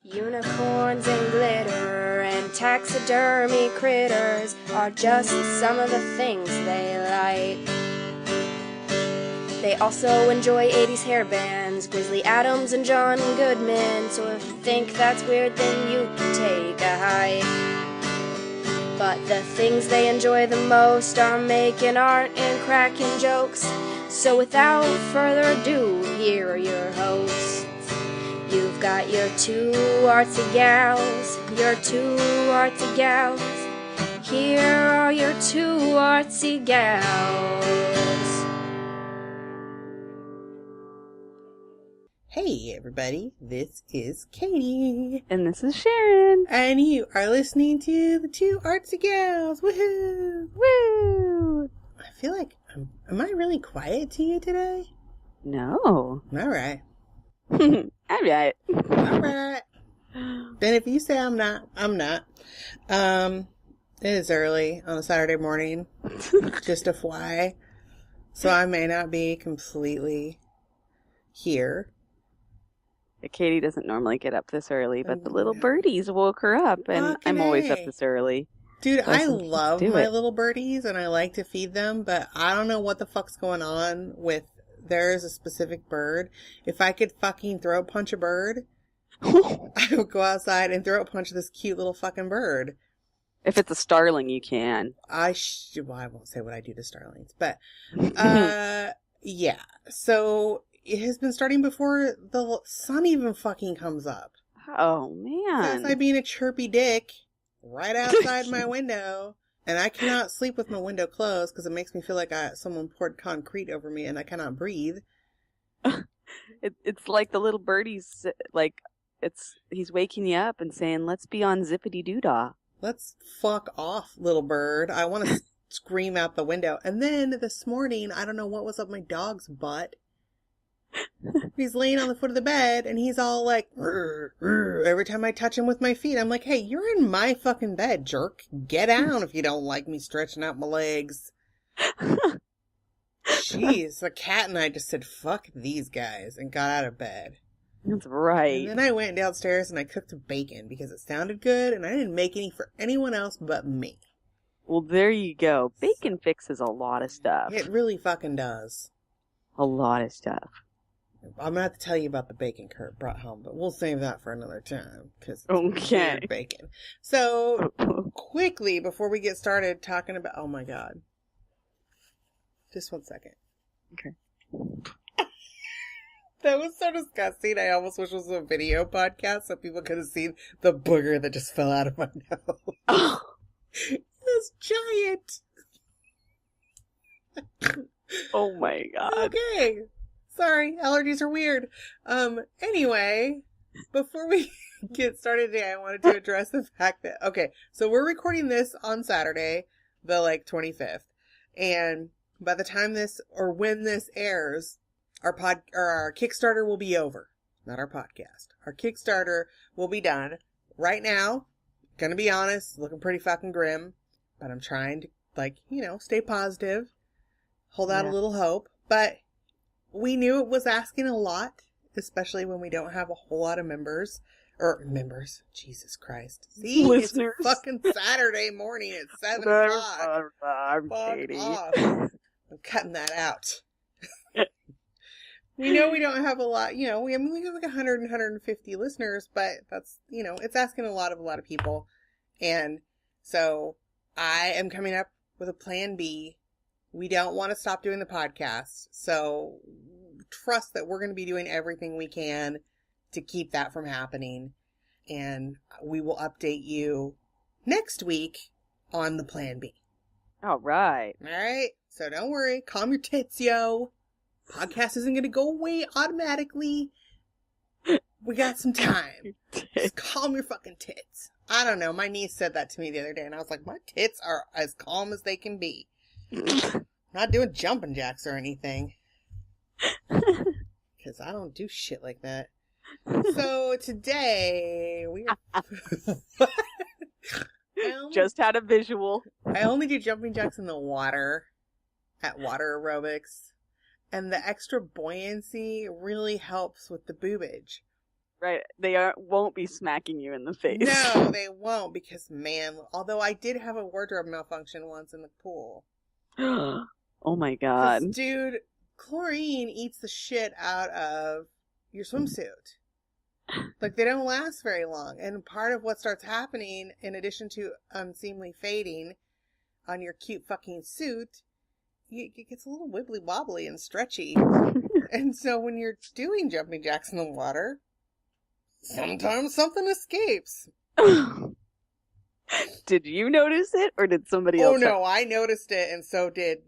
Unicorns and glitter and taxidermy critters are just some of the things they like. They also enjoy 80s hair bands, Grizzly Adams and John Goodman, so if you think that's weird then you can take a hike. But the things they enjoy the most are making art and cracking jokes, so without further ado, here are your hosts. You've got your two artsy gals, your two artsy gals. Here are your two artsy gals. Hey everybody, this is Katie. And this is Sharon. And you are listening to the two artsy gals. Woohoo! Woo! I feel like, am I really quiet to you today? No. Alright. Alright. Alright. Then if you say I'm not, I'm not. It is early on a Saturday morning. Just a fly. So I may not be completely here. Katie doesn't normally get up this early, but the little birdies woke her up, and Fucking I'm always up A. this early. Dude, So I let's love do my it. little birdies and I like to feed them, but I don't know what the fuck's going on with there is a specific bird. If I could fucking throat punch a bird, I would go outside and throat punch this cute little fucking bird. If it's a starling, you can. Well, I won't say what I do to starlings, but, yeah. So it has been starting before the sun even fucking comes up. Oh, Since I man. being a chirpy dick right outside my window, and I cannot sleep with my window closed because it makes me feel like someone poured concrete over me and I cannot breathe. It's like the little birdies, like, he's waking you up and saying, let's be on zippity-doo-dah. Let's fuck off, little bird. I want to scream out the window. And then this morning, I don't know what was up my dog's butt. He's laying on the foot of the bed and he's all like, "Rrr, rrr." Every time I touch him with my feet, I'm like, hey, you're in my fucking bed, jerk. Get down if you don't like me stretching out my legs. Jeez, the cat and I just said, fuck these guys, and got out of bed. That's right. And then I went downstairs and I cooked bacon because it sounded good and I didn't make any for anyone else but me. Well, there you go. Bacon fixes a lot of stuff. It really fucking does. A lot of stuff. I'm gonna have to tell you about the bacon Kurt brought home, but we'll save that for another time because Okay. bacon. So quickly before we get started talking about, oh my god, just 1 second. Okay. That was so disgusting. I almost wish it was a video podcast so people could have seen the booger that just fell out of my nose. Oh. It was giant. Oh my god. Okay. Sorry, allergies are weird. Anyway, before we get started today, I wanted to address the fact that, okay, so we're recording this on Saturday, the 25th. And by the time this, or when this airs, our Kickstarter will be over. Not our podcast. Our Kickstarter will be done. Right now, gonna be honest, looking pretty fucking grim, but I'm trying to, stay positive, hold out a little hope, but we knew it was asking a lot, especially when we don't have a whole lot of members. Jesus Christ. See, Listeners. It's fucking Saturday morning at 7 o'clock. I'm Fuck Katie. off. I'm cutting that out. We know we don't have a lot, we have like 100 and 150 listeners, but that's, it's asking a lot of people. And so I am coming up with a plan B. We don't want to stop doing the podcast. So trust that we're going to be doing everything we can to keep that from happening. And we will update you next week on the plan B. All right. All right. So don't worry. Calm your tits, yo. Podcast isn't going to go away automatically. We got some time. Just calm your fucking tits. I don't know. My niece said that to me the other day and I was like, my tits are as calm as they can be. Not doing jumping jacks or anything. Because I don't do shit like that. So today we are... Just had a visual. I only do jumping jacks in the water at water aerobics. And the extra buoyancy really helps with the boobage. Right. They won't be smacking you in the face. No, they won't because, man, although I did have a wardrobe malfunction once in the pool. Oh my God. Because, dude, chlorine eats the shit out of your swimsuit. Like, they don't last very long. And part of what starts happening, in addition to unseemly fading on your cute fucking suit, it gets a little wibbly wobbly and stretchy. And so when you're doing jumping jacks in the water, sometimes something escapes. Did you notice it or did somebody else? Oh no, I noticed it and so did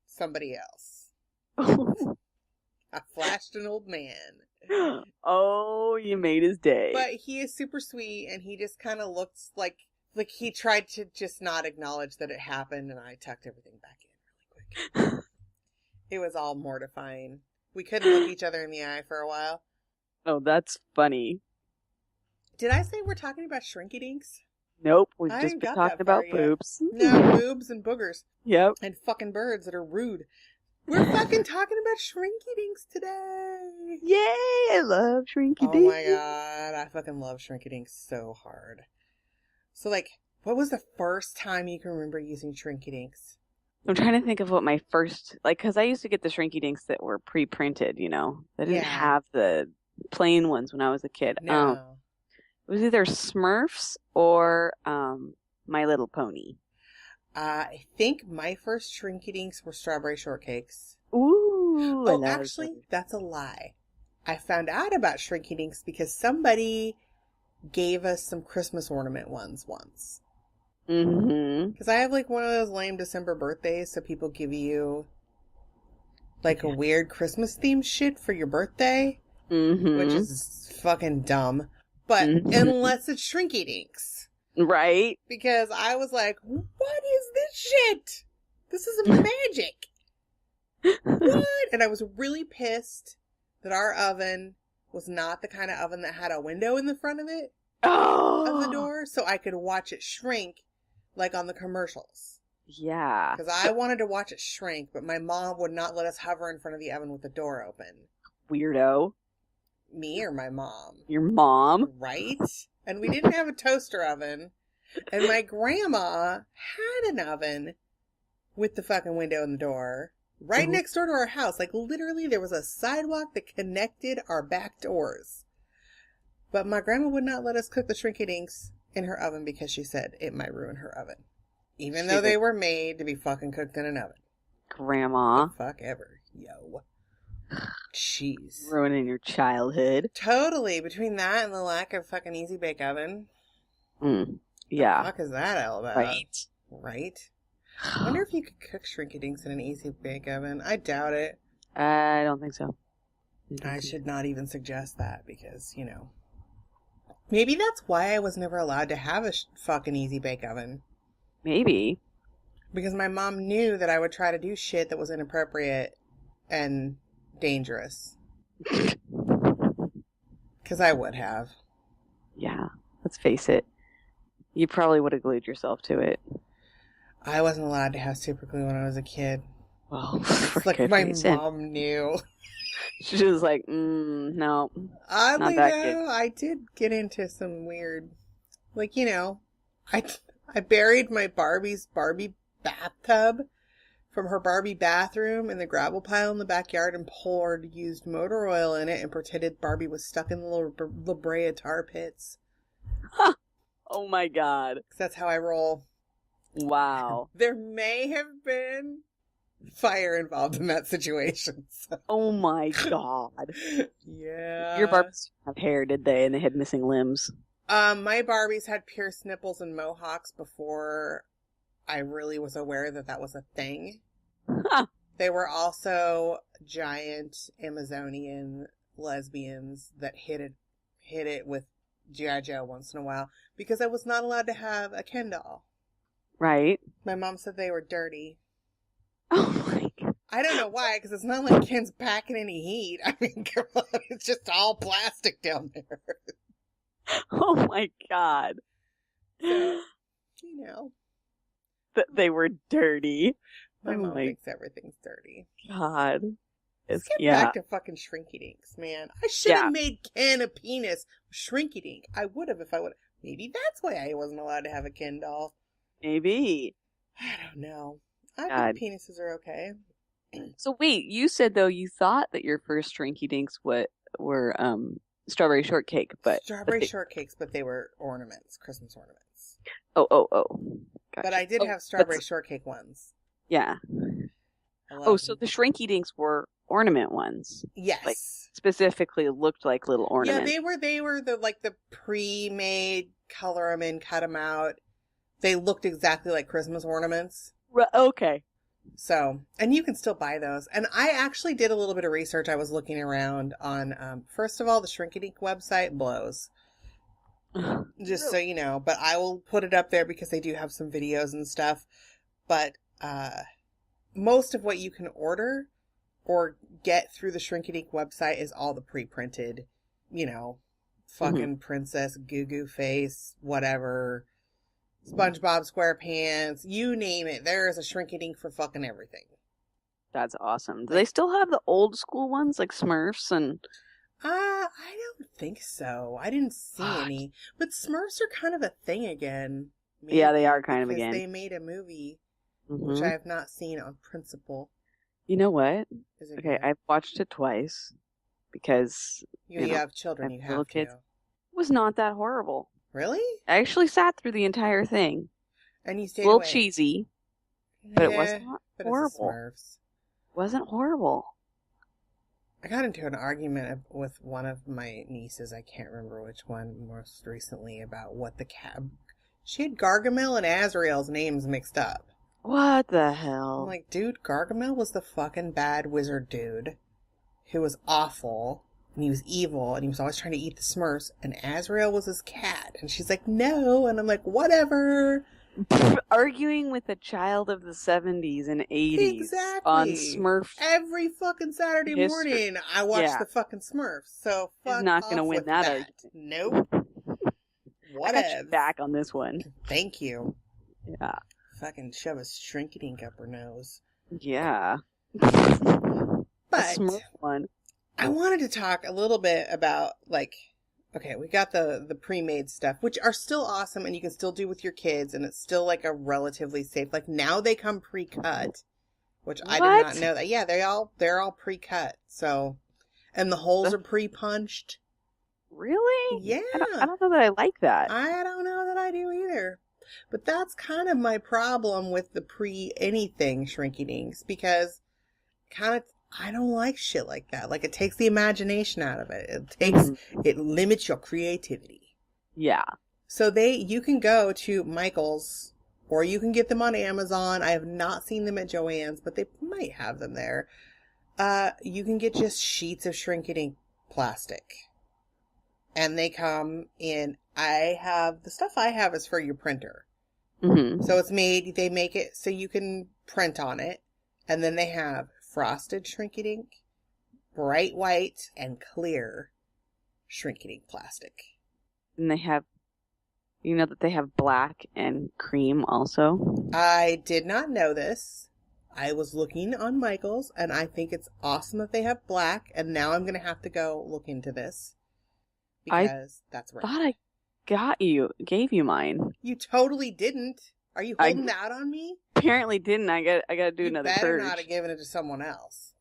somebody else. I flashed an old man. Oh, you made his day. But he is super sweet and he just kind of looks like he tried to just not acknowledge that it happened, and I tucked everything back in really quick. It was all mortifying. We couldn't look each other in the eye for a while. Oh, that's funny. Did I say we're talking about Shrinky Dinks? Nope, we've I just ain't been got that talking about far yet. boobs. No, boobs and boogers. Yep. And fucking birds that are rude. We're fucking talking about Shrinky Dinks today. Yay! I love Shrinky Oh Dink. my god, I fucking love Shrinky Dinks so hard. So, like, what was the first time you can remember using Shrinky Dinks? I'm trying to think of what my first, because I used to get the Shrinky Dinks that were pre-printed, you know. They didn't have the plain ones when I was a kid. No. It was either Smurfs or My Little Pony. I think my first Shrinky Dinks were strawberry shortcakes. Ooh. Oh, actually, that's a lie. I found out about Shrinky Dinks because somebody gave us some Christmas ornament ones once. Mm-hmm. Because I have like one of those lame December birthdays, so people give you like a weird Christmas themed shit for your birthday, which is fucking dumb. But unless it's Shrinky Dinks. Right. Because I was like, what is this shit? This isn't magic. What? And I was really pissed that our oven was not the kind of oven that had a window in the front of it, of the door, so I could watch it shrink like on the commercials. Yeah. Because I wanted to watch it shrink, but my mom would not let us hover in front of the oven with the door open. Weirdo. Me or my mom? Your mom. Right? And we didn't have a toaster oven. And my grandma had an oven with the fucking window in the door right next door to our house. Like, literally, there was a sidewalk that connected our back doors. But my grandma would not let us cook the Shrinky Dinks in her oven because she said it might ruin her oven. Even though they were made to be fucking cooked in an oven. Grandma. The fuck ever. Yo. Jeez. Ruining your childhood. Totally. Between that and the lack of fucking easy bake oven. Yeah. The fuck is that all about? Right. Right? I wonder if you could cook Shrinky Dinks in an easy bake oven. I doubt it. I don't think so. I should not even suggest that because, you know. Maybe that's why I was never allowed to have a fucking easy bake oven. Maybe. Because my mom knew that I would try to do shit that was inappropriate and dangerous. Because I would have. Yeah. Let's face it. You probably would have glued yourself to it. I wasn't allowed to have super glue when I was a kid. Well, it's like my mom knew. She was like, no. Oddly, not that though, good. I did get into some weird, like, you know, I buried my Barbie's Barbie bathtub from her Barbie bathroom in the gravel pile in the backyard and poured used motor oil in it and pretended Barbie was stuck in the little La Brea tar pits. Oh my god. 'Cause that's how I roll. Wow. There may have been fire involved in that situation. So. Oh my god. Yeah. Your Barbies didn't have hair, did they? And they had missing limbs. My Barbies had pierced nipples and mohawks before I really was aware that that was a thing. They were also giant Amazonian lesbians that hit it with G.I. Joe once in a while because I was not allowed to have a Ken doll. Right. My mom said they were dirty. Oh my god. I don't know why, because it's not like Ken's packing any heat. I mean, come on, it's just all plastic down there. Oh my god. So, you know. That they were dirty. My Oh mom my thinks everything's dirty. god. Let's get back to fucking Shrinky Dinks, man. I should have made Ken a penis with Shrinky Dink. I would have if I would have. Maybe that's why I wasn't allowed to have a Ken doll. Maybe. I don't know. I think penises are okay. So wait, you said though you thought that your first Shrinky Dinks were strawberry shortcake, but shortcakes, but they were ornaments, Christmas ornaments. Oh. Gotcha. But I did have strawberry shortcake ones. Yeah. So the Shrinky Dinks were ornament ones. Yes. Like specifically looked like little ornaments. Yeah, they were the pre-made, color them in, cut them out. They looked exactly like Christmas ornaments. Okay. So, and you can still buy those. And I actually did a little bit of research. I was looking around on, first of all, the Shrinky Dink website blows. Just so you know. But I will put it up there because they do have some videos and stuff. But most of what you can order or get through the Shrinky Dink website is all the pre-printed, fucking Princess Goo Goo Face, whatever. SpongeBob SquarePants, you name it. There is a Shrinky Dink for fucking everything. That's awesome. Do they still have the old school ones like Smurfs and? I don't think so. I didn't see any. But Smurfs are kind of a thing again. Maybe, yeah, they are kind of again. They made a movie, which I have not seen on principle. You know what? Okay, I've watched it twice because you have children. You have kids. It was not that horrible. Really? I actually sat through the entire thing. And you stayed a little away. Cheesy, but it wasn't horrible. Smurfs. Wasn't horrible. I got into an argument with one of my nieces. I can't remember which one most recently about what the she had Gargamel and Azrael's names mixed up. What the hell? I'm like, dude, Gargamel was the fucking bad wizard dude who was awful. And he was evil, and he was always trying to eat the Smurfs, and Azrael was his cat. And she's like, no, and I'm like, whatever. Arguing with a child of the 70s and 80s on Smurfs. Every fucking Saturday morning, I watch the fucking Smurfs, so fuck. He's not going to win that argument. Nope. Whatever. I got you back on this one. Thank you. Yeah. Fucking shove a Shrinky Dink up her nose. Yeah. But a Smurf one. I wanted to talk a little bit about, okay, we got the pre-made stuff, which are still awesome and you can still do with your kids, and it's still, a relatively safe. Now they come pre-cut, which I did not know that. Yeah, they're all pre-cut, so, and the holes are pre-punched. Really? Yeah. I don't know that I like that. I don't know that I do either. But that's kind of my problem with the pre-anything Shrinky Dinks, because I don't like shit like that. It takes the imagination out of it. It limits your creativity. Yeah. So you can go to Michael's, or you can get them on Amazon. I have not seen them at Joann's, but they might have them there. You can get just sheets of Shrinky Dink plastic. And they come in, the stuff I have is for your printer. Mm-hmm. So they make it so you can print on it. And then they have frosted Shrinky Dink, bright white, and clear Shrinky Dink plastic. And they have, that they have black and cream also? I did not know this. I was looking on Michael's, and I think it's awesome that they have black, and now I'm going to have to go look into this. Because that's right. I thought I gave you mine. You totally didn't. Are you holding that on me? Apparently didn't. I got to do another purge. You better not have given it to someone else.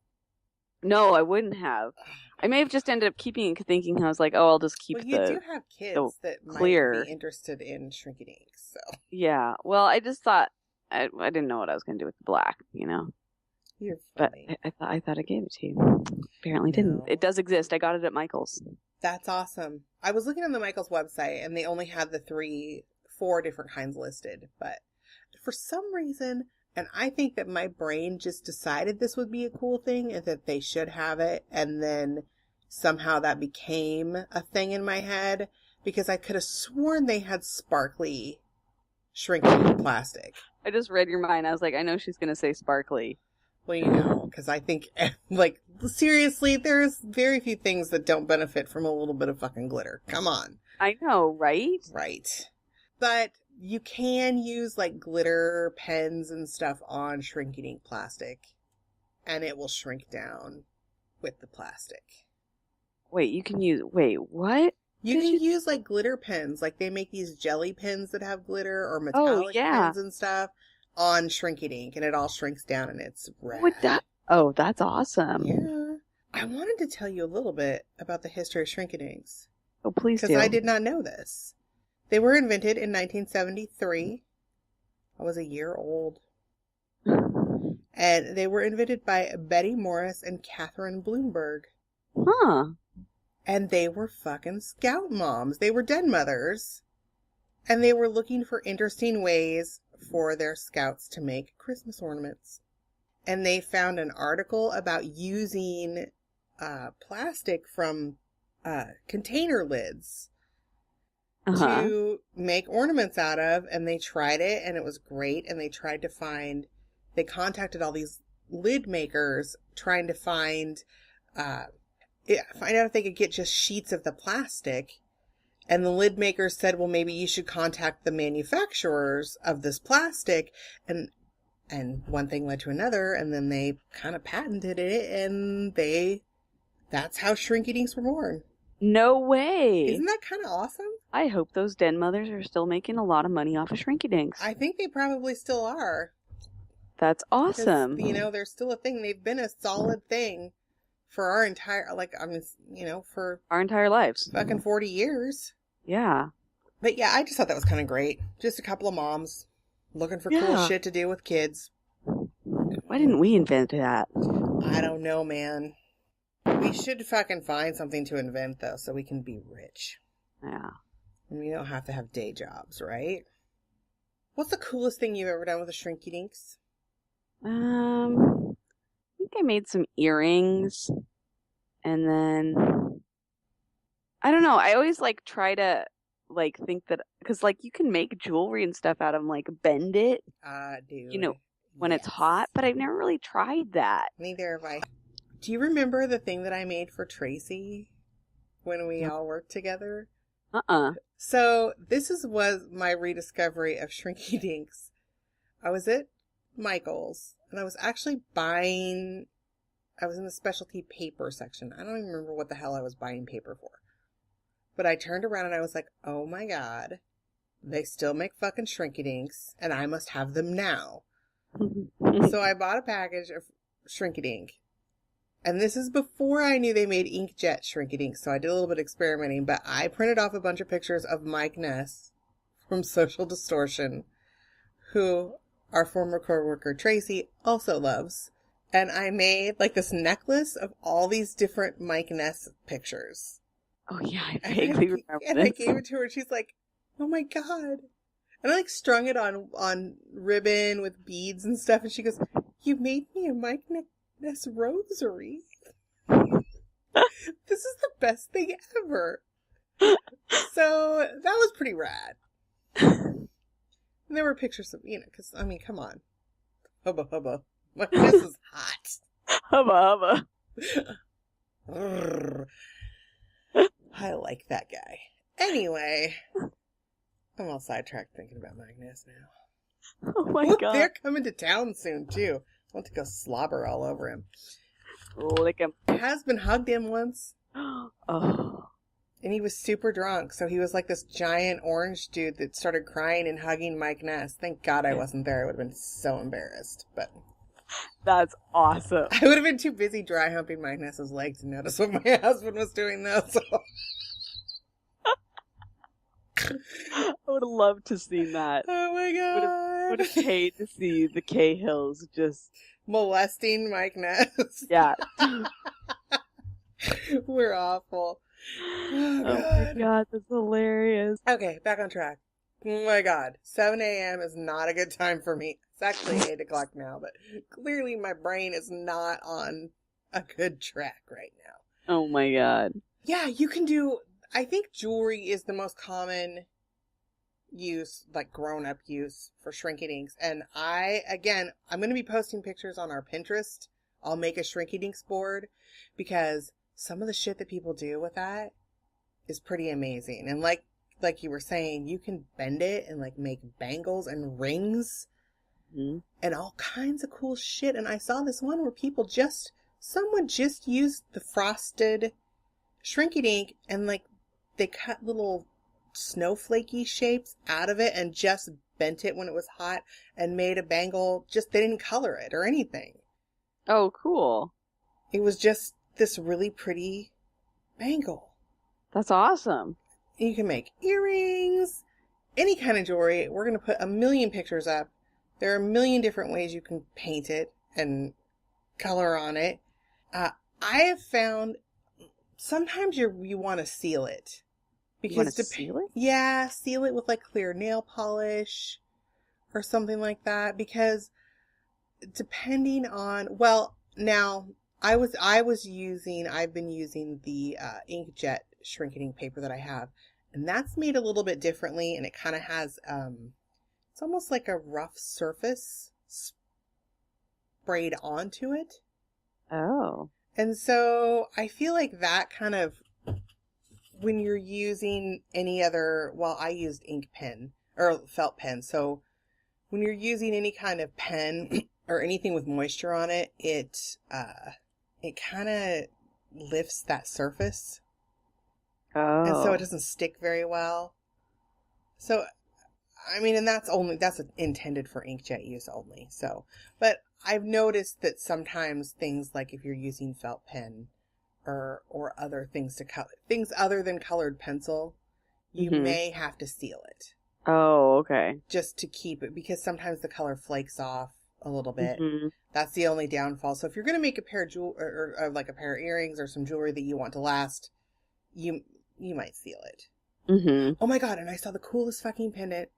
No, I wouldn't have. I may have just ended up keeping it, thinking I was like, oh, I'll just keep you do have kids that clear. Might be interested in Shrinky Dinks, so. Yeah. Well, I just thought I didn't know what I was going to do with the black, You're funny. But I thought I gave it to you. Apparently didn't. It does exist. I got it at Michael's. That's awesome. I was looking on the Michael's website, and they only had the 4 different kinds listed. But for some reason, and I think that my brain just decided this would be a cool thing and that they should have it. And then somehow that became a thing in my head because I could have sworn they had sparkly Shrinky plastic. I just read your mind. I was like, I know she's going to say sparkly. Well, because I think, seriously, there's very few things that don't benefit from a little bit of fucking glitter. Come on. I know, right? Right. But you can use, glitter pens and stuff on Shrinky Dink plastic, and it will shrink down. with the plastic. Wait, what? You can use like glitter pens. Like they make these jelly pens that have glitter or Oh, metallic yeah. pens and stuff on Shrinky Dink, and it all shrinks down and it's rad. Oh, that's awesome. Yeah. I wanted to tell you a little bit about the history of Shrinky Dinks. Oh, please do. Because I did not know this. They were invented in 1973. I was a year old. And they were invented by Betty Morris and Catherine Bloomberg. Huh. And they were fucking scout moms. They were den mothers. And they were looking for interesting ways for their scouts to make Christmas ornaments. And they found an article about using plastic from container lids to make ornaments out of. And they tried it and it was great. And they tried to they contacted all these lid makers trying to find out if they could get just sheets of the plastic. And the lid makers said, well, maybe you should contact the manufacturers of this plastic. And one thing led to another, and then they kind of patented it, and that's how Shrinky Dinks were born. No way. Isn't that kind of awesome? I hope those den mothers are still making a lot of money off of Shrinky Dinks. I think they probably still are. That's awesome. Because, they're still a thing. They've been a solid thing for our entire, for our entire lives. Fucking 40 years. Yeah. But yeah, I just thought that was kind of great. Just a couple of moms looking for cool shit to do with kids. Why didn't we invent that? I don't know, man. We should fucking find something to invent, though, so we can be rich. Yeah. And we don't have to have day jobs, right? What's the coolest thing you've ever done with a Shrinky Dinks? I think I made some earrings. And then, I don't know. I always try to think that, because you can make jewelry and stuff out of them, bend it. Dude. When it's hot, but I've never really tried that. Neither have I. Do you remember the thing that I made for Tracy when we all worked together? So this was my rediscovery of Shrinky Dinks. I was at Michael's and I was actually I was in the specialty paper section. I don't even remember what the hell I was buying paper for. But I turned around and I was like, oh my God, they still make fucking Shrinky Dinks and I must have them now. So I bought a package of Shrinky Dink. And this is before I knew they made inkjet Shrinky Dinks, so I did a little bit of experimenting, but I printed off a bunch of pictures of Mike Ness from Social Distortion, who our former coworker Tracy also loves. And I made this necklace of all these different Mike Ness pictures. Oh yeah, I vaguely remember And I gave it to her and she's like, oh my God. And I strung it on ribbon with beads and stuff. And she goes, you made me a Mike Ness rosary. This is the best thing ever. So that was pretty rad. And there were pictures of, because, come on. Hubba hubba. Mike Ness is hot. Hubba hubba. I like that guy. Anyway. I'm all sidetracked thinking about Mike Ness now. Oh my God. They're coming to town soon, too. I want to go slobber all over him. Lick him. My husband hugged him once. Oh. And he was super drunk, so he was like this giant orange dude that started crying and hugging Mike Ness. Thank God I wasn't there. I would have been so embarrassed. But that's awesome. I would have been too busy dry humping Mike Ness's leg to notice what my husband was doing, though. So I would have loved to see that. Oh my God. Would have paid to see the Cahills just molesting Mike Ness. Yeah. We're awful. Oh my God, that's hilarious. Okay, back on track. Oh my God. 7 a.m. is not a good time for me. It's actually 8 o'clock now, but clearly my brain is not on a good track right now. Oh my God. Yeah, you can do... I think jewelry is the most common use, grown-up use for Shrinky Dinks. And I'm going to be posting pictures on our Pinterest. I'll make a Shrinky Dinks board because some of the shit that people do with that is pretty amazing. And like you were saying, you can bend it and make bangles and rings and all kinds of cool shit. And I saw this one where people just some would just use the frosted Shrinky Dink and like they cut little snowflakey shapes out of it and just bent it when it was hot and made a bangle. Just they didn't color it or anything. Oh, cool. It was just this really pretty bangle. That's awesome. You can make earrings, any kind of jewelry. We're going to put a million pictures up. There are a million different ways you can paint it and color on it. I have found sometimes you want to seal it. You want to seal it? Yeah, seal it with like clear nail polish or something like that. Because depending on, well, now I've been using the inkjet shrinking paper that I have, and that's made a little bit differently, and it kind of has it's almost like a rough surface sprayed onto it. Oh. And so I feel like that kind of, when you're using any other, well, I used ink pen or felt pen, so when you're using any kind of pen or anything with moisture on it, it kind of lifts that surface. Oh. And so it doesn't stick very well. So, I mean, and that's intended for inkjet use only. So, but I've noticed that sometimes things like if you're using felt pen or other things to color, things other than colored pencil, you may have to seal it. Oh, okay. Just to keep it, because sometimes the color flakes off a little bit. Mm-hmm. That's the only downfall. So if you're going to make a pair of or like a pair of earrings or some jewelry that you want to last, you might seal it. Mm-hmm. Oh my God. And I saw the coolest fucking pendant,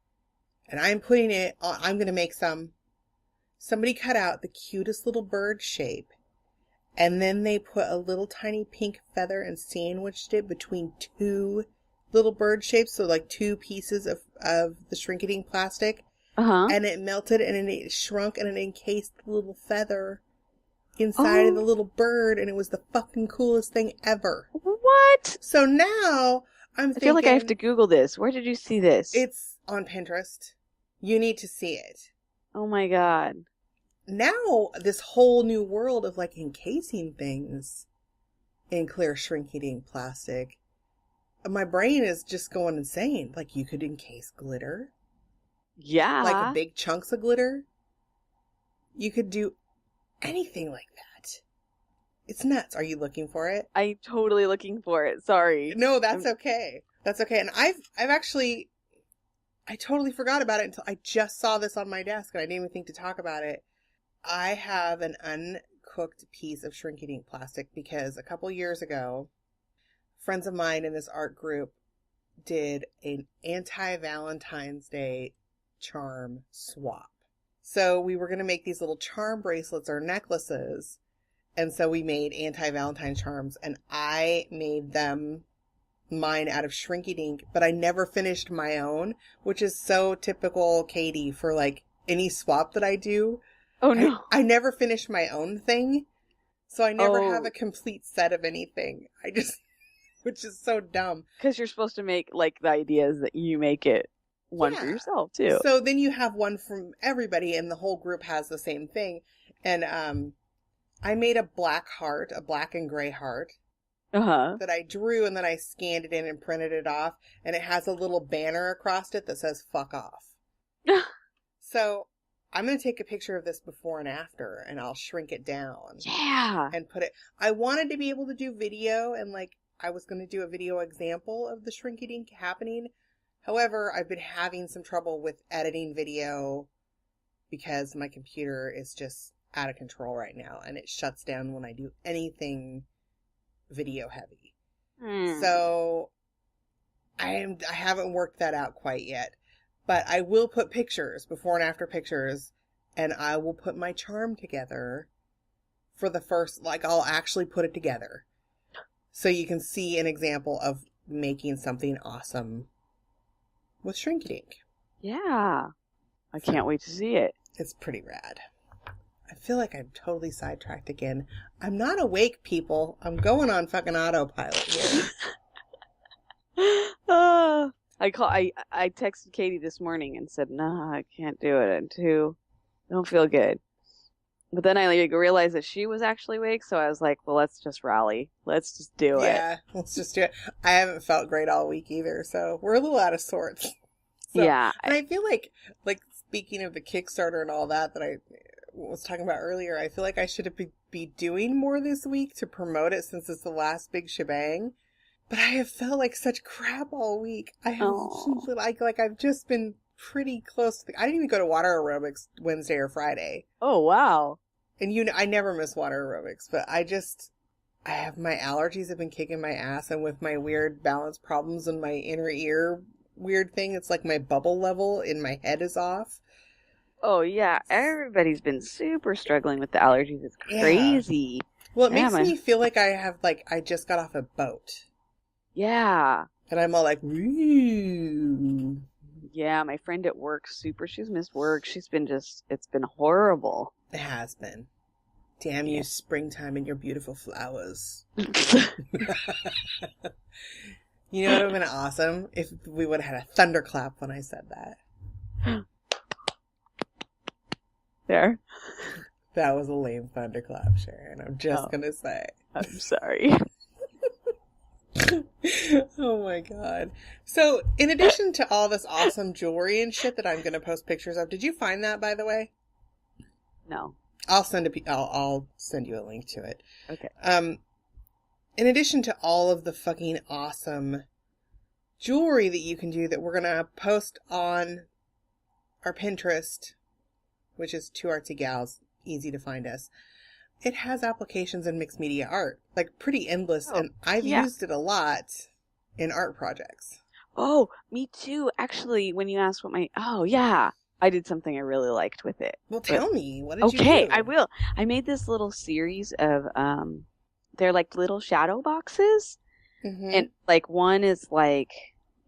and I'm putting it on, I'm going to make some. Somebody cut out the cutest little bird shape, and then they put a little tiny pink feather and sandwiched it between two little bird shapes. So like two pieces of the shrinking plastic. Uh-huh. And it melted and it shrunk and it encased the little feather inside of the little bird, and it was the fucking coolest thing ever. What? So now I feel like I have to Google this. Where did you see this? It's on Pinterest. You need to see it. Oh my God. Now this whole new world of like encasing things in clear shrinking plastic. My brain is just going insane. Like you could encase glitter. Yeah. Like big chunks of glitter. You could do anything like that. It's nuts. Are you looking for it? I'm totally looking for it. Sorry. No, that's okay. That's okay. And I've actually, I totally forgot about it until I just saw this on my desk and I didn't even think to talk about it. I have an uncooked piece of shrinking ink plastic because a couple years ago, friends of mine in this art group did an anti-Valentine's Day charm swap. So we were going to make these little charm bracelets or necklaces. And so we made anti-Valentine charms, and I made mine out of shrinking ink, but I never finished my own, which is so typical Katie for like any swap that I do. Oh no. I never finished my own thing. So I never have a complete set of anything. Which is so dumb. Because you're supposed to make like the ideas that you make it one for yourself too. So then you have one from everybody and the whole group has the same thing. And I made a black and gray heart that I drew, and then I scanned it in and printed it off, and it has a little banner across it that says fuck off. So I'm going to take a picture of this before and after, and I'll shrink it down. Yeah. And put it, I wanted to be able to do video, and like I was going to do a video example of the shrinking ink happening. However, I've been having some trouble with editing video because my computer is just out of control right now, and it shuts down when I do anything video heavy. So I haven't worked that out quite yet, but I will put pictures, before and after pictures, and I will put my charm together for the first, like I'll actually put it together so you can see an example of making something awesome with shrinking ink. Yeah. I can't wait to see it. It's pretty rad. I feel like I'm totally sidetracked again. I'm not awake, people. I'm going on fucking autopilot here. I texted Katie this morning and said, "No, I can't do it. I don't feel good." But then I like realized that she was actually awake, so I was like, well, let's just rally. Let's just do it. Yeah, let's just do it. I haven't felt great all week either, so we're a little out of sorts. So, Yeah. and I feel like speaking of the Kickstarter and all that I was talking about earlier, I feel like I should be doing more this week to promote it since it's the last big shebang. But I have felt like such crap all week. I have like I've just been pretty close to I didn't even go to water aerobics Wednesday or Friday. Oh, wow. And I never miss water aerobics, but I have my allergies have been kicking my ass, and with my weird balance problems and my inner ear weird thing, it's like my bubble level in my head is off. Oh, yeah. Everybody's been super struggling with the allergies. It's crazy. Yeah. Well, it makes me feel like I just got off a boat. Yeah. And I'm all like, woo. Yeah, my friend at work, she's missed work. It's been horrible. It has been. Damn you, springtime and your beautiful flowers. You know what would have been awesome? If we would have had a thunderclap when I said that. There. That was a lame thunderclap, Sharon. I'm just going to say. I'm sorry. Oh my god. So, in addition to all this awesome jewelry and shit that I'm going to post pictures of, did you find that, by the way? No. I'll send you a link to it. Okay. In addition to all of the fucking awesome jewelry that you can do that we're going to post on our Pinterest, which is Two Artsy Gals, easy to find us. It has applications in mixed media art, like pretty endless, and I've used it a lot in art projects. Oh, me too. Actually, when you asked I did something I really liked with it. Well, tell me, what did you do? Okay, I will. I made this little series of, they're like little shadow boxes, and like one is like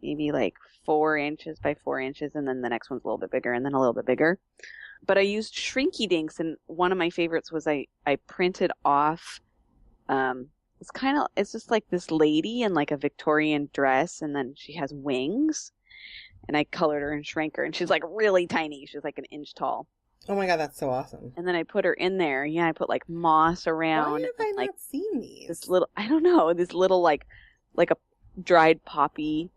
maybe like 4 inches by 4 inches, and then the next one's a little bit bigger, and then a little bit bigger. But I used Shrinky Dinks, and one of my favorites was I printed off, it's just like this lady in like a Victorian dress, and then she has wings, and I colored her and shrank her, and she's like really tiny. She's like an inch tall. Oh my god, that's so awesome. And then I put her in there. Yeah, I put like moss around. Why have I not seen these? This little, I don't know, this little like a dried poppy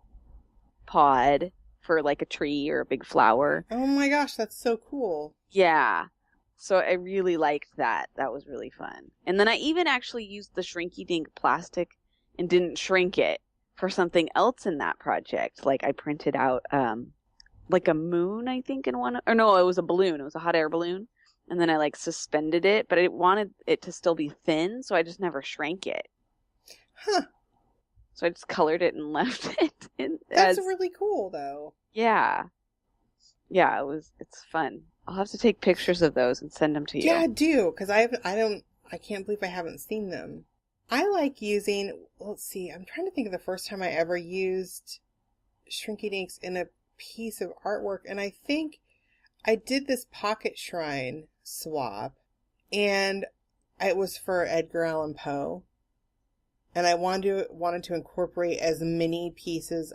pod for like a tree or a big flower. Oh my gosh, that's so cool. Yeah. So I really liked that. That was really fun. And then I even actually used the Shrinky Dink plastic and didn't shrink it for something else in that project. Like I printed out like a moon, I think, in one, or no, it was a balloon. It was a hot air balloon. And then I like suspended it, but I wanted it to still be thin, so I just never shrank it. Huh. So I just colored it and left it. That's really cool, though. Yeah. Yeah, it's fun. I'll have to take pictures of those and send them to you. Yeah, do, because I can't believe I haven't seen them. I like using, let's see, I'm trying to think of the first time I ever used Shrinky Dinks in a piece of artwork, and I think I did this pocket shrine swap, and it was for Edgar Allan Poe, and I wanted to incorporate as many things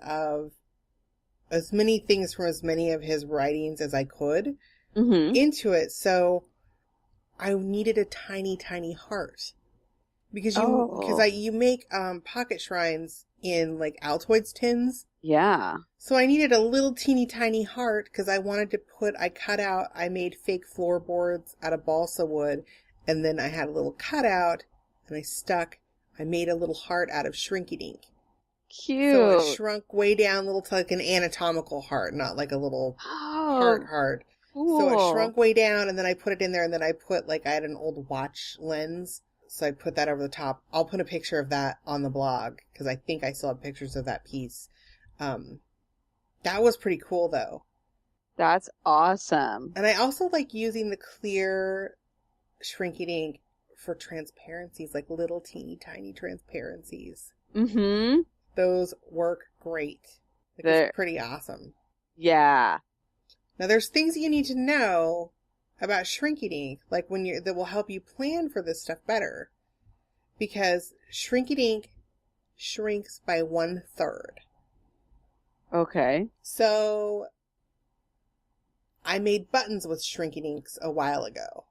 from as many of his writings as I could into it. So I needed a tiny, tiny heart because you make pocket shrines in like Altoids tins. Yeah. So I needed a little teeny tiny heart because I wanted to I made fake floorboards out of balsa wood, and then I had a little cutout, and I made a little heart out of Shrinky Dink. Cute. So it shrunk way down like an anatomical heart, not like a little heart. Cool. So it shrunk way down, and then I put it in there, and then I had an old watch lens, so I put that over the top. I'll put a picture of that on the blog, because I think I still have pictures of that piece. That was pretty cool, though. That's awesome. And I also like using the clear Shrinky Dink for transparencies, like little teeny tiny transparencies. Mm-hmm. Those work great. It's pretty awesome. Yeah. Now, there's things you need to know about Shrinky Dink, like that will help you plan for this stuff better. Because Shrinky Dink shrinks by 1/3. Okay. So I made buttons with Shrinky Dinks a while ago.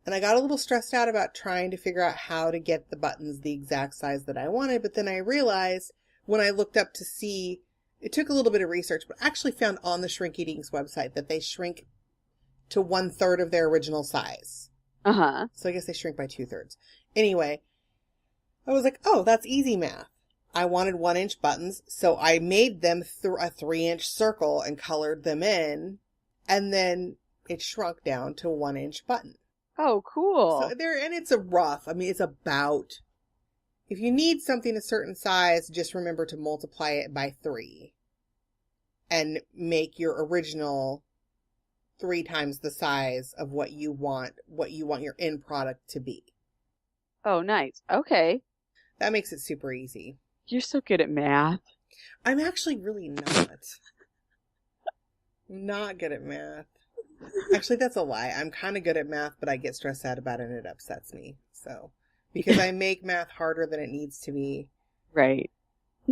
And I got a little stressed out about trying to figure out how to get the buttons the exact size that I wanted. But then I realized when I looked up to see, it took a little bit of research, but I actually found on the Shrinky Dink's website that they shrink to 1/3 of their original size. Uh-huh. So I guess they shrink by 2/3. Anyway, I was like, oh, that's easy math. I wanted 1-inch buttons, so I made them through a 3-inch circle and colored them in, and then it shrunk down to a 1-inch button. Oh, cool. So there, and it's it's about, if you need something a certain size, just remember to multiply it by 3 and make your original 3 times the size of what you want your end product to be. Oh, nice. Okay. That makes it super easy. You're so good at math. I'm actually really not. I'm not good at math. Actually, that's a lie. I'm kind of good at math, but I get stressed out about it and it upsets me. So, because I make math harder than it needs to be. Right.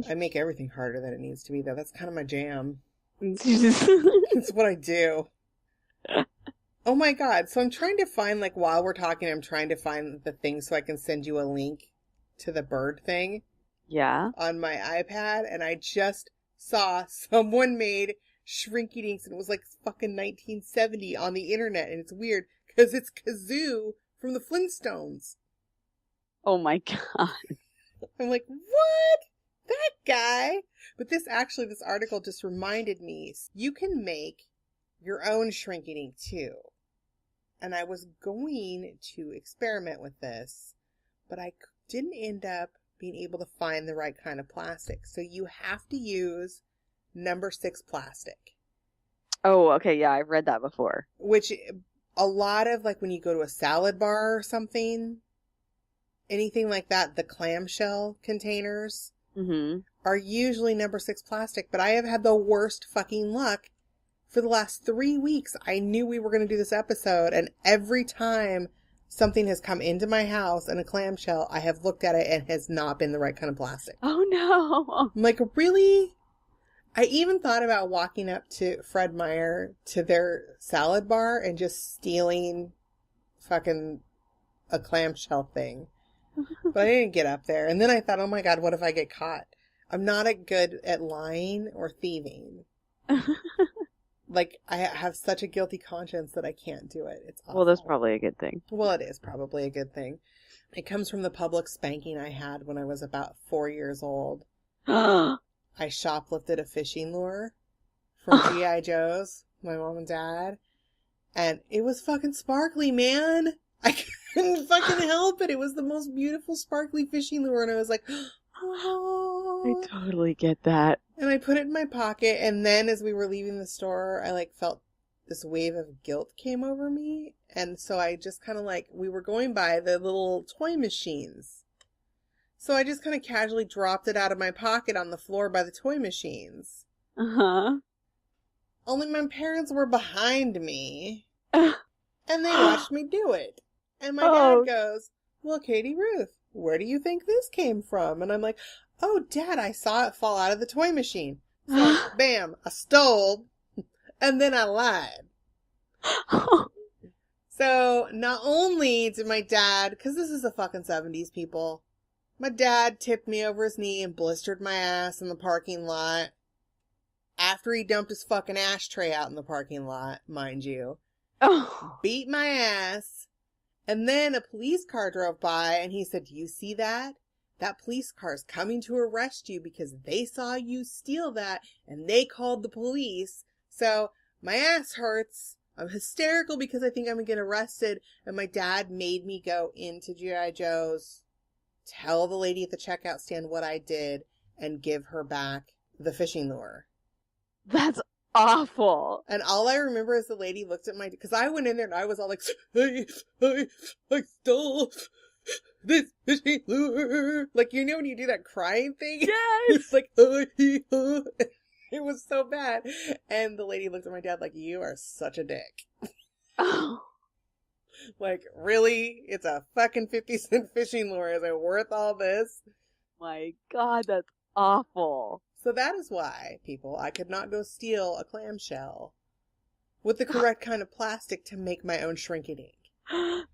I make everything harder than it needs to be, though. That's kind of my jam. It's It's what I do. Oh my God. So I'm trying to find, like, while we're talking, I'm trying to find the thing so I can send you a link to the bird thing. Yeah. On my iPad, and I just saw someone made Shrinky Dinks, and it was like fucking 1970 on the internet, and it's weird because it's Kazoo from the Flintstones. Oh my God. I'm like, what? That guy? But this article just reminded me, you can make your own Shrinky Dink too. And I was going to experiment with this, but I didn't end up being able to find the right kind of plastic. So you have to use number 6 plastic. Oh, okay. Yeah, I've read that before. Which a lot of, like, when you go to a salad bar or something, anything like that, the clamshell containers are usually number 6 plastic. But I have had the worst fucking luck for the last 3 weeks. I knew we were going to do this episode, and every time something has come into my house in a clamshell, I have looked at it and it has not been the right kind of plastic. Oh no. I'm like, really? I even thought about walking up to Fred Meyer to their salad bar and just stealing fucking a clamshell thing. But I didn't get up there. And then I thought, oh my God, what if I get caught? I'm not good at lying or thieving. Like, I have such a guilty conscience that I can't do it. It's awful. Well, that's probably a good thing. Well, it is probably a good thing. It comes from the public spanking I had when I was about 4 years old. I shoplifted a fishing lure from G.I. Joe's, my mom and dad. And it was fucking sparkly, man. I couldn't fucking help it. It was the most beautiful sparkly fishing lure. And I was like, oh. I totally get that. And I put it in my pocket, and then as we were leaving the store, I felt this wave of guilt came over me, and so I just kind of we were going by the little toy machines. So I just kind of casually dropped it out of my pocket on the floor by the toy machines. Uh-huh. Only my parents were behind me, and they watched me do it. And my dad goes, well, Katie Ruth, where do you think this came from? And I'm like, oh, Dad, I saw it fall out of the toy machine. So, bam, I stole, and then I lied. So, not only did my dad, because this is the fucking 70s, people, my dad tipped me over his knee and blistered my ass in the parking lot after he dumped his fucking ashtray out in the parking lot, mind you. Beat my ass. And then a police car drove by, and he said, do you see that? That police car is coming to arrest you because they saw you steal that and they called the police. So my ass hurts. I'm hysterical because I think I'm going to get arrested. And my dad made me go into G.I. Joe's, tell the lady at the checkout stand what I did, and give her back the fishing lure. That's awful. And all I remember is the lady looked at because I went in there and I was all like, I stole this fishing lure. Like, you know when you do that crying thing? Yes! It's like, it was so bad. And the lady looked at my dad like, you are such a dick. Oh. Like, really? It's a fucking 50-cent fishing lure. Is it worth all this? My God, that's awful. So that is why, people, I could not go steal a clamshell with the correct kind of plastic to make my own Shrinky Dink.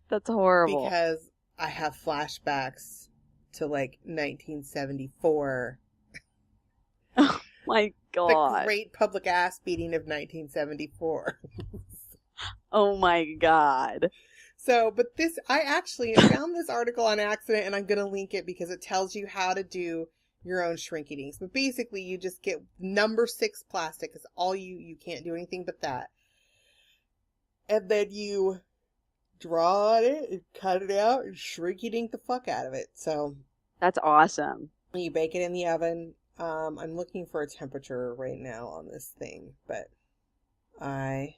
That's horrible. Because I have flashbacks to like 1974. Oh my The god. great public ass beating of 1974. Oh my god. So, but I actually found this article on accident, and I'm going to link it because it tells you how to do your own shrinky dinks. But basically, you just get number 6 plastic, because all you can't do anything but that. And then you draw on it, and cut it out, and shrinky dink the fuck out of it. So, That's awesome. you bake it in the oven. I'm looking for a temperature right now on this thing, but I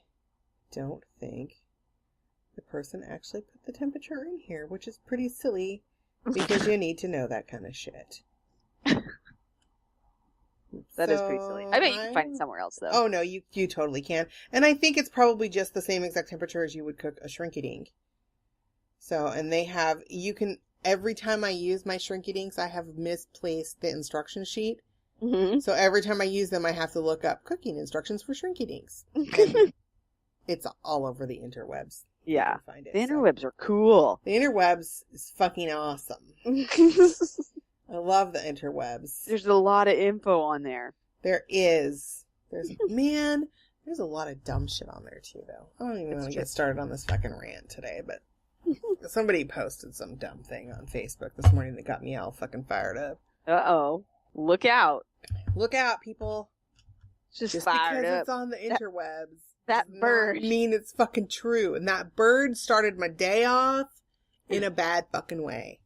don't think the person actually put the temperature in here, which is pretty silly because you need to know that kind of shit. That is pretty silly. I bet you can find it somewhere else, though. Oh, no, you totally can. And I think it's probably just the same exact temperature as you would cook a shrinky dink. So, and every time I use my shrinky dinks, I have misplaced the instruction sheet. Mm-hmm. So every time I use them, I have to look up cooking instructions for shrinky dinks. It's all over the interwebs. Yeah. Find it, The interwebs are cool. The interwebs is fucking awesome. I love the interwebs. There's a lot of info on there. There is. There's a lot of dumb shit on there too, though. I don't even want to get started on this fucking rant today, but somebody posted some dumb thing on Facebook this morning that got me all fucking fired up. Uh-oh. Look out. Look out, people. Just because fired up. it's on the interwebs. That does bird. not mean it's fucking true. And that bird started my day off in a bad fucking way.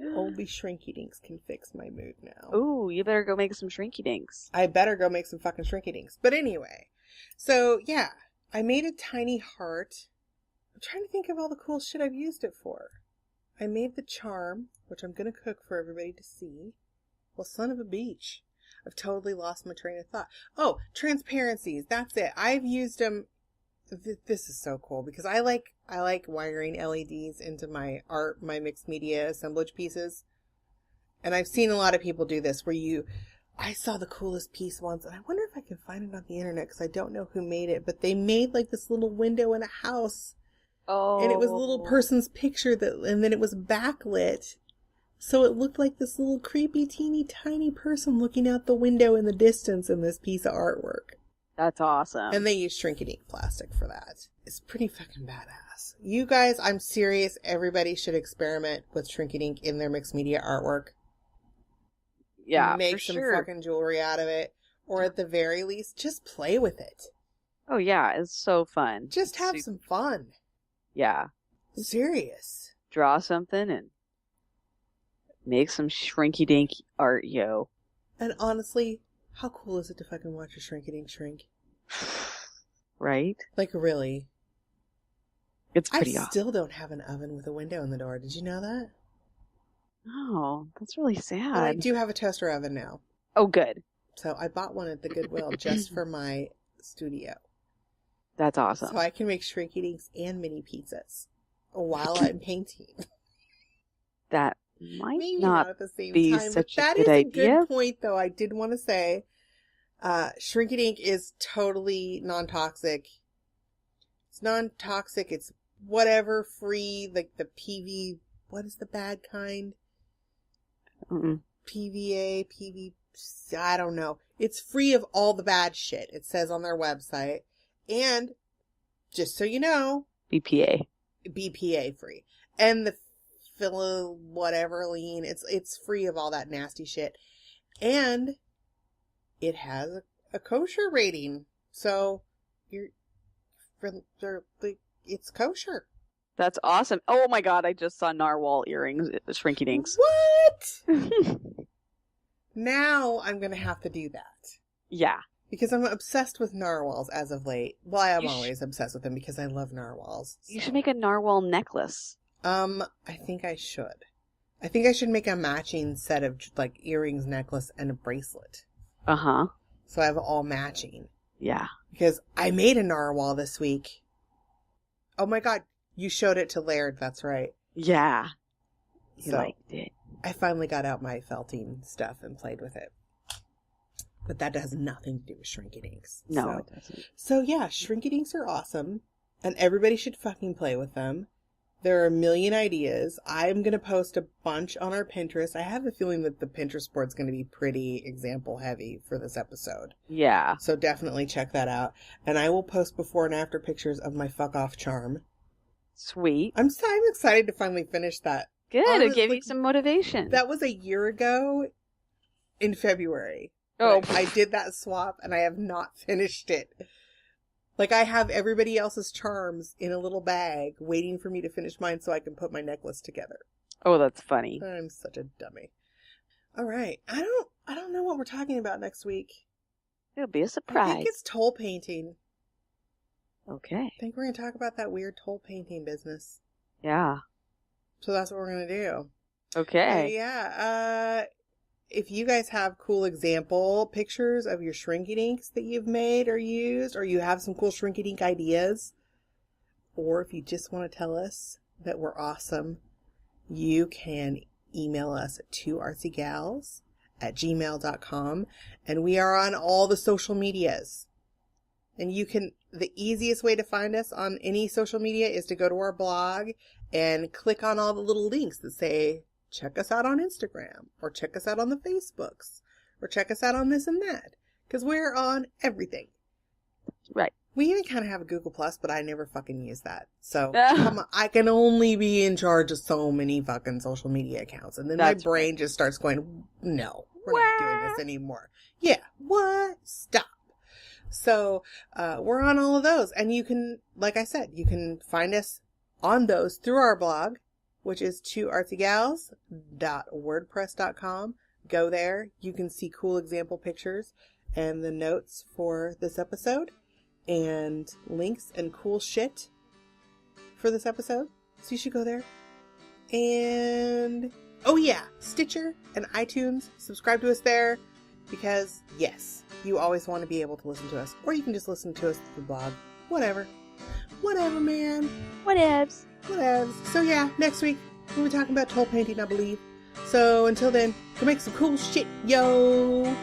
Only shrinky dinks can fix my mood now. Ooh, you better go make some shrinky dinks. I better go make some fucking shrinky dinks. But anyway, so yeah, I made a tiny heart. I'm trying to think of all the cool shit I've used it for. I made the charm, which I'm going to cook for everybody to see. Well, son of a beach. I've totally lost my train of thought. Oh, transparencies. That's it. I've used them. This is so cool because I like wiring LEDs into my my mixed media assemblage pieces. And I've seen a lot of people do this where I saw the coolest piece once, and I wonder if I can find it on the internet because I don't know who made it, but they made like this little window in a house. Oh. And it was a little person's picture and then it was backlit. So it looked like this little creepy, teeny, tiny person looking out the window in the distance in this piece of artwork. That's awesome. And they use shrinky dink plastic for that. It's pretty fucking badass. You guys, I'm serious. Everybody should experiment with shrinky dink in their mixed media artwork. Yeah, Make for some sure. fucking jewelry out of it. Or at the very least, just play with it. Oh, yeah, it's so fun. Just have some fun. Yeah. Serious. Draw something and make some shrinky dink art, yo. And honestly, how cool is it to fucking watch a shrinky dink shrink? Right? Like, really? It's I pretty awesome. still don't have an oven with a window in the door. Did you know that? Oh, that's really sad. But I do have a toaster oven now. Oh, good. So I bought one at the Goodwill just for my studio. That's awesome. So I can make shrinky dinks and mini pizzas while I'm painting. That might Maybe not at the same be time, such but a that good is a idea. good point, though. I did want to say, shrinky dink is totally non-toxic. It's non-toxic. It's whatever free, like the PV. What is the bad kind? Mm-mm. PVA, I don't know. It's free of all the bad shit. It says on their website, and just so you know, BPA. BPA free, and the whatever-line, it's free of all that nasty shit, and it has a kosher rating, so it's kosher. That's awesome. Oh my god, I just saw narwhal earrings, shrinky dinks. What? Now I'm gonna have to do that. Yeah. Because I'm obsessed with narwhals as of late. Well, I am You always obsessed with them because I love narwhals. You should make a narwhal necklace. I think I should. I think I should make a matching set of like earrings, necklace, and a bracelet. Uh-huh. So I have all matching. Yeah. Because I made a narwhal this week. Oh my god, you showed it to Laird, that's right. Yeah. He So liked it. I finally got out my felting stuff and played with it. But that has nothing to do with shrinky dinks. No, it doesn't. So yeah, shrinky dinks are awesome. And everybody should fucking play with them. There are a million ideas. I'm going to post a bunch on our Pinterest. I have a feeling that the Pinterest board's going to be pretty example heavy for this episode. Yeah. So definitely check that out. And I will post before and after pictures of my fuck off charm. Sweet. I'm excited to finally finish that. Good. Honestly, It gave you some motivation. That was a year ago in February. Oh. I did that swap and I have not finished it. Like, I have everybody else's charms in a little bag waiting for me to finish mine so I can put my necklace together. Oh, that's funny. I'm such a dummy. All right. I don't know what we're talking about next week. It'll be a I surprise. think it's toll painting. Okay. I think we're going to talk about that weird toll painting business. Yeah. So that's what we're going to do. Okay. Yeah. If you guys have cool example pictures of your Shrinky Dinks that you've made or used, or you have some cool Shrinky Dink ideas, or if you just want to tell us that we're awesome, you can email us at 2artsygals@gmail.com, and we are on all the social medias. And the easiest way to find us on any social media is to go to our blog and click on all the little links that say, check us out on Instagram, or check us out on the Facebooks, or check us out on this and that. Because we're on everything. Right. We even kind of have a Google Plus, but I never fucking use that. So come on, I can only be in charge of so many fucking social media accounts. And then That's my brain just starts going, no, we're not doing this anymore. Yeah, what? Stop. So we're on all of those. And you can, like I said, you can find us on those through our blog, which is 2artsygals.wordpress.com. Go there. You can see cool example pictures and the notes for this episode and links and cool shit for this episode. So you should go there. And, oh yeah, Stitcher and iTunes. Subscribe to us there because, yes, you always want to be able to listen to us. Or you can just listen to us through the blog. Whatever. Whatever, man. Whatevs. Whatevs. So yeah, next week we'll be talking about toll painting, I believe. So until then, go make some cool shit, yo!